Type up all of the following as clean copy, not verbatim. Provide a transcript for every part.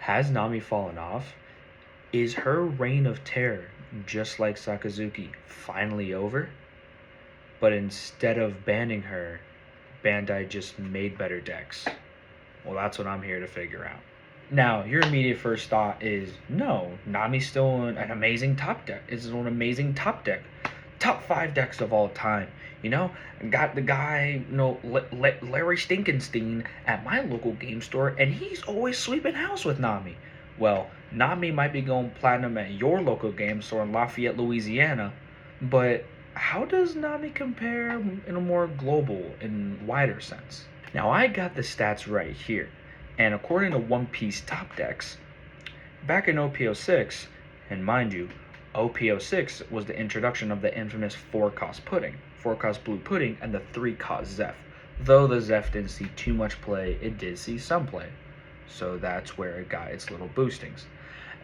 Has Nami fallen off? Is her reign of terror, just like Sakazuki, finally over? But instead of banning her, Bandai just made better decks. Well, that's what I'm here to figure out. Now, your immediate first thought is no, Nami's still an amazing top deck. It's an amazing top deck. Top 5 decks of all time. You know, got the guy, Larry Stinkenstein at my local game store, and he's always sweeping house with Nami. Well, Nami might be going platinum at your local game store in Lafayette, Louisiana, but how does Nami compare in a more global and wider sense? Now, I got the stats right here, and according to One Piece top decks, back in OP06, and mind you, OP06 was the introduction of the infamous 4-cost pudding, 4-cost blue pudding, and the 3-cost Zeph. Though the Zeph didn't see too much play, it did see some play. So that's where it got its little boostings.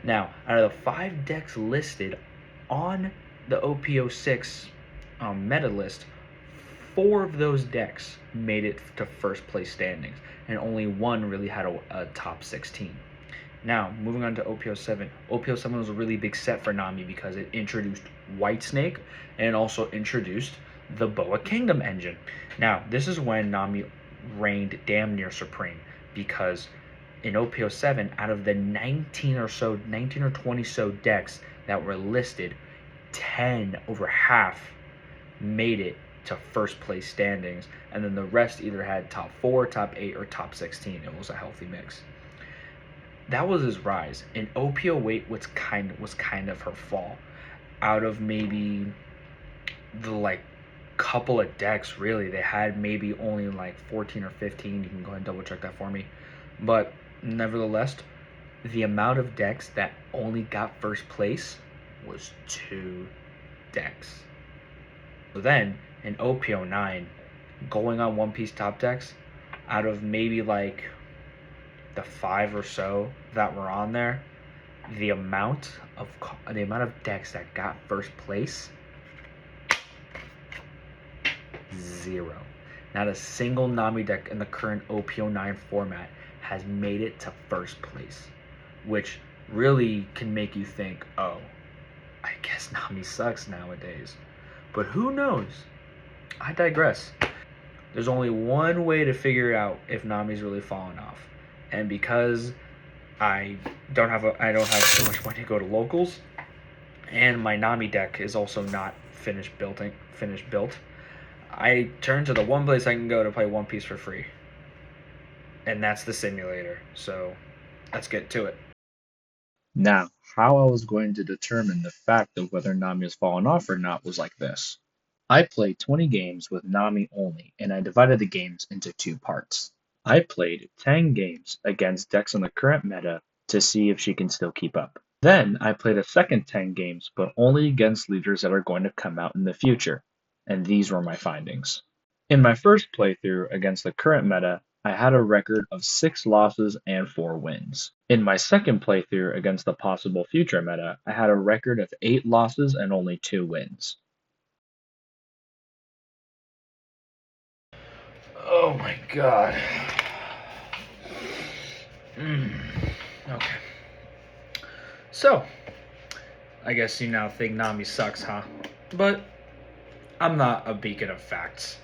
Now, out of the 5 decks listed on the OP06 meta list, 4 of those decks made it to first place standings, and only 1 really had a top 16. Now, moving on to OP07. OP07 was a really big set for Nami because it introduced Whitesnake and it also introduced the Boa Kingdom engine. Now, this is when Nami reigned damn near supreme because in OP07, out of the 19 or 20 so decks that were listed, 10, over half, made it to first place standings, and then the rest either had top 4, top 8, or top 16. It was a healthy mix. That was his rise. And OP08 was kind of her fall. Out of maybe the couple of decks, really, they had maybe only 14 or 15. You can go ahead and double check that for me. But nevertheless, the amount of decks that only got first place was 2 decks. So then, in OP09, going on One Piece top decks, out of maybe the 5 or so that were on there, the amount of decks that got first place, 0. Not a single Nami deck in the current OP09 format has made it to first place, which really can make you think, oh, I guess Nami sucks nowadays. But who knows? I digress. There's only one way to figure out if Nami's really fallen off. And because I don't have too much money to go to locals, and my Nami deck is also not finished built, I turn to the one place I can go to play One Piece for free. And that's the simulator. So let's get to it. Now, how I was going to determine the fact of whether Nami has fallen off or not was like this. I played 20 games with Nami only, and I divided the games into 2 parts. I played 10 games against decks in the current meta to see if she can still keep up. Then I played a second 10 games, but only against leaders that are going to come out in the future, and these were my findings. In my first playthrough against the current meta, I had a record of 6 losses and 4 wins. In my second playthrough against the possible future meta, I had a record of 8 losses and only 2 wins. Oh my god. Okay. So, I guess you now think Nami sucks, huh? But I'm not a beacon of facts.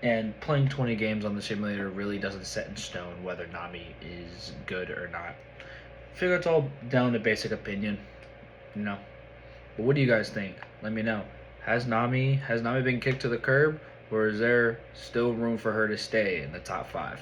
And playing 20 games on the simulator really doesn't set in stone whether Nami is good or not. I figure it's all down to basic opinion, you know. But what do you guys think? Let me know. Has Nami been kicked to the curb, or is there still room for her to stay in the top 5?